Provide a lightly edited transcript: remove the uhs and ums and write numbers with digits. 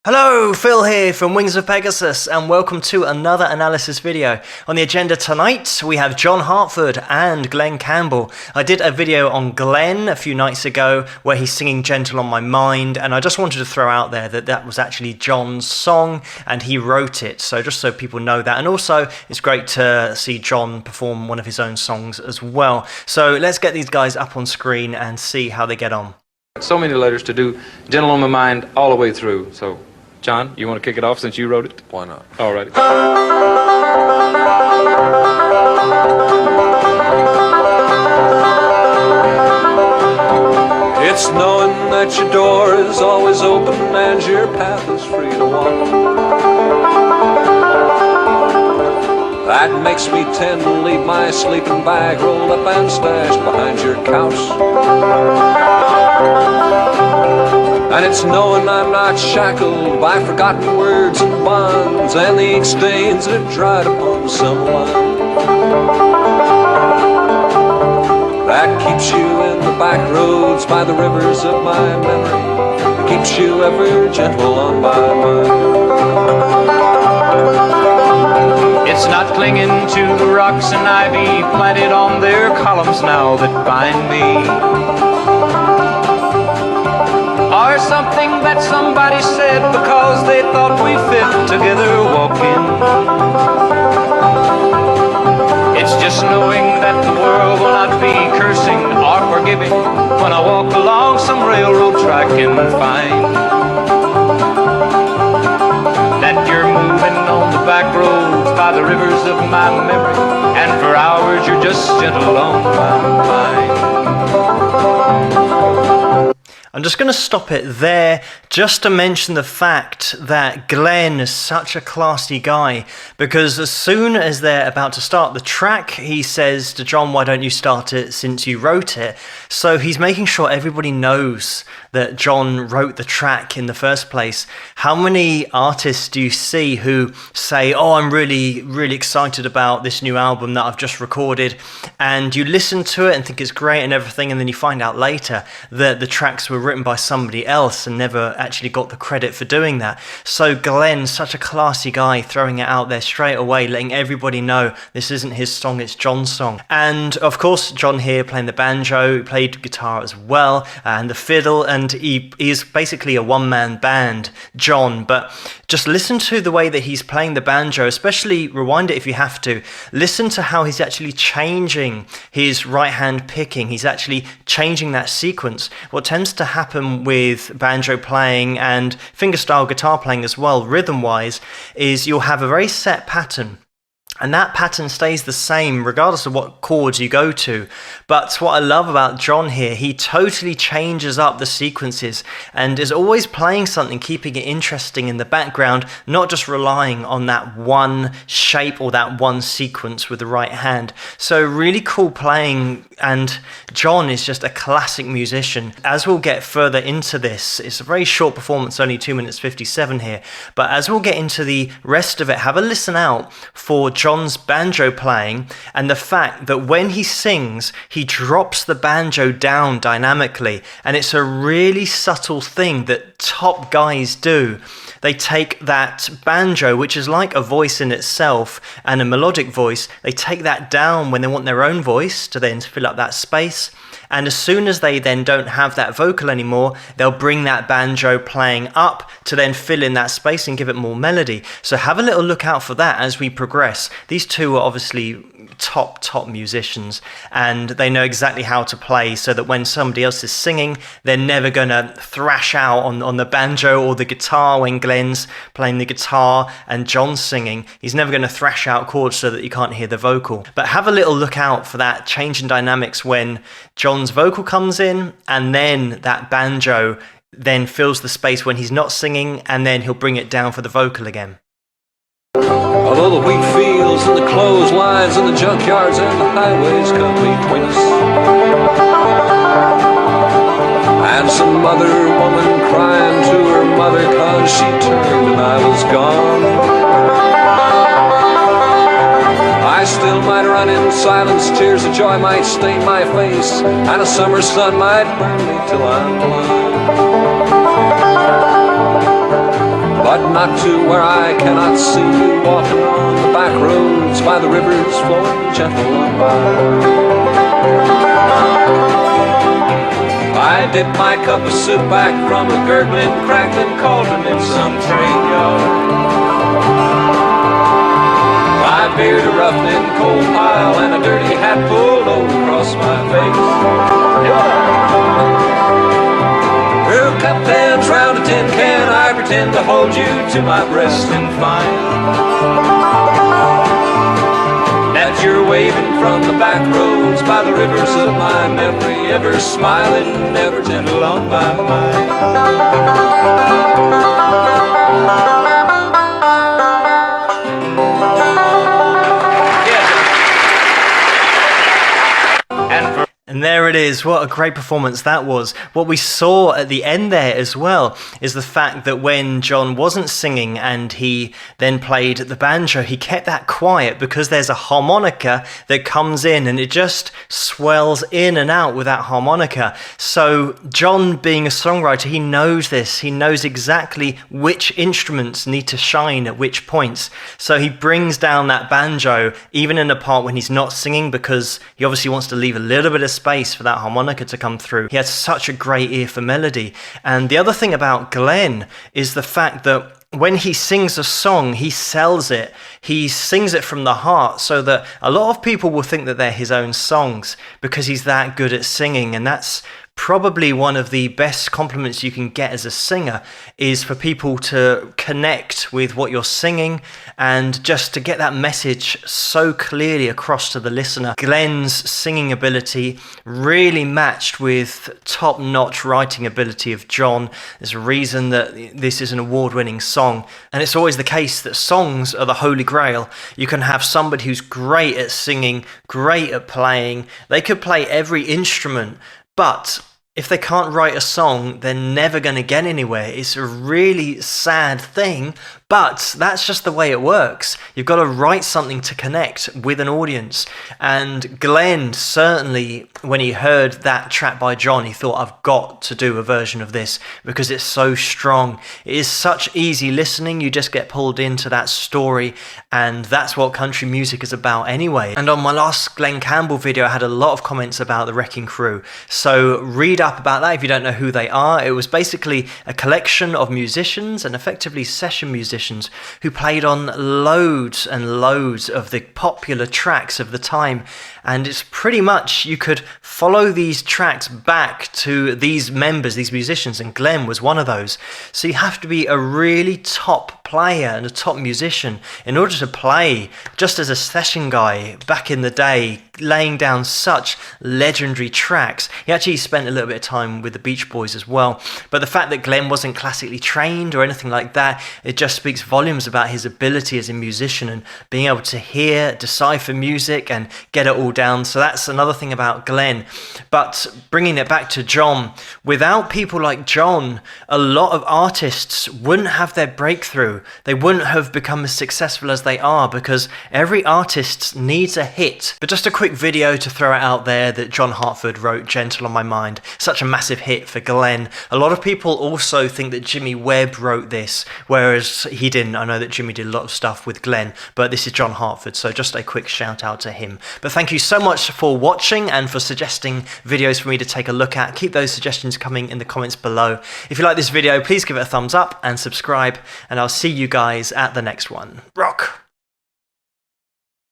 Hello, Phil here from Wings of Pegasus, and welcome to another analysis video. On the agenda tonight, we have John Hartford and Glen Campbell. I did a video on Glen a few nights ago where he's singing Gentle on My Mind, and I just wanted to throw out there that that was actually John's song and he wrote it, so just so people know that. And also, it's great to see John perform one of his own songs as well. So let's get these guys up on screen and see how they get on. So many letters to do Gentle on My Mind all the way through, so John, you want to kick it off since you wrote it? Why not? All right. It's knowing that your door is always open and your path is free to walk. That makes me tend to leave my sleeping bag rolled up and stashed behind your couch. And it's knowing I'm not shackled by forgotten words and bonds and the ink stains that have dried upon someone. That keeps you in the back roads by the rivers of my memory. It keeps you ever gentle on my mind. It's not clinging to the rocks and ivy planted on their columns now that bind me, or something that somebody said because they thought we fit together walking. It's just knowing that the world will not be cursing or forgiving when I walk along some railroad track and find that you're moving on the back roads by the rivers of my memory, and for hours you're just gentle on my mind. I'm just going to stop it there just to mention the fact that Glen is such a classy guy, because as soon as they're about to start the track, he says to John, why don't you start it since you wrote it? So he's making sure everybody knows that John wrote the track in the first place. How many artists do you see who say, oh, I'm really, really excited about this new album that I've just recorded, and you listen to it and think it's great and everything, and then you find out later that the tracks were written by somebody else and never actually got the credit for doing that. So Glenn, such a classy guy, throwing it out there straight away, letting everybody know this isn't his song, it's John's song. And of course, John here playing the banjo, he played guitar as well, and the fiddle, and he is basically a one-man band, John. But just listen to the way that he's playing the banjo, especially rewind it if you have to. Listen to how he's actually changing his right hand picking. He's actually changing that sequence. What tends to happen with banjo playing and fingerstyle guitar playing as well, rhythm-wise, is you'll have a very set pattern. And that pattern stays the same regardless of what chords you go to. But what I love about John here, he totally changes up the sequences and is always playing something, keeping it interesting in the background, not just relying on that one shape or that one sequence with the right hand. So really cool playing, and John is just a classic musician. As we'll get further into this, it's a very short performance, only 2 minutes 57 here, but as we'll get into the rest of it, have a listen out for John's banjo playing and the fact that when he sings, he drops the banjo down dynamically, and it's a really subtle thing that top guys do. They take that banjo, which is like a voice in itself and a melodic voice, they take that down when they want their own voice to then fill up that space. And as soon as they then don't have that vocal anymore, they'll bring that banjo playing up to then fill in that space and give it more melody. So have a little look out for that as we progress. These two are obviously top musicians, and they know exactly how to play so that when somebody else is singing, they're never going to thrash out on the banjo or the guitar. When Glen's playing the guitar and John's singing, he's never going to thrash out chords so that you can't hear the vocal. But have a little look out for that change in dynamics when John's vocal comes in and then that banjo then fills the space when he's not singing, and then he'll bring it down for the vocal again. Although the wheat fields and the clotheslines and the junkyards and the highways come between us, and some other woman crying to her mother 'cause she turned and I was gone, I still might run in silence, tears of joy might stain my face, and a summer sun might burn me till I'm blind. but not to where I cannot see you, walking on the back roads by the rivers flowing gentle on by. I dip my cup of soup back from a gurgling, crackling cauldron in some train yard. My beard a roughed in coal pile and a dirty hat pulled low across my face. Through cup pans round a tin can, I pretend to hold you to my breast and find that you're waving from the back roads by the rivers of my memory, ever smiling, ever gentle on my mind. And there it is. What a great performance that was. What we saw at the end there as well is the fact that when John wasn't singing and he then played the banjo, he kept that quiet because there's a harmonica that comes in and it just swells in and out with that harmonica. So John, being a songwriter, he knows this. He knows exactly which instruments need to shine at which points. So he brings down that banjo even in a part when he's not singing, because he obviously wants to leave a little bit of space for that harmonica to come through. He has such a great ear for melody. And the other thing about Glen is the fact that when he sings a song, he sells it. He sings it from the heart, so that a lot of people will think that they're his own songs because he's that good at singing. And that's probably one of the best compliments you can get as a singer, is for people to connect with what you're singing and just to get that message so clearly across to the listener. Glen's singing ability really matched with top-notch writing ability of John. There's a reason that this is an award-winning song, and it's always the case that songs are the holy grail. You can have somebody who's great at singing, great at playing, they could play every instrument, but if they can't write a song, they're never going to get anywhere. It's a really sad thing, but that's just the way it works. You've got to write something to connect with an audience. And Glen, certainly, when he heard that track by John, he thought, I've got to do a version of this because it's so strong. It is such easy listening. You just get pulled into that story, and that's what country music is about anyway. And on my last Glen Campbell video, I had a lot of comments about the Wrecking Crew. So read up about that if you don't know who they are. It was basically a collection of musicians and effectively session musicians who played on loads and loads of the popular tracks of the time. And it's pretty much, you could follow these tracks back to these members, these musicians, and Glen was one of those. So you have to be a really top player and a top musician in order to play just as a session guy back in the day, laying down such legendary tracks. He actually spent a little bit of time with the Beach Boys as well. But the fact that Glen wasn't classically trained or anything like that, it just speaks volumes about his ability as a musician and being able to hear, decipher music and get it all down. So that's another thing about Glen. But bringing it back to John, without people like John, a lot of artists wouldn't have their breakthrough. They wouldn't have become as successful as they are, because every artist needs a hit. But just a quick video to throw it out there that John Hartford wrote, Gentle on My Mind. Such a massive hit for Glen. A lot of people also think that Jimmy Webb wrote this, whereas he didn't. I know that Jimmy did a lot of stuff with Glen, but this is John Hartford, so just a quick shout out to him. But thank you so much for watching and for suggesting videos for me to take a look at. Keep those suggestions coming in the comments below. If you like this video, please give it a thumbs up and subscribe, and I'll see you guys at the next one. Rock!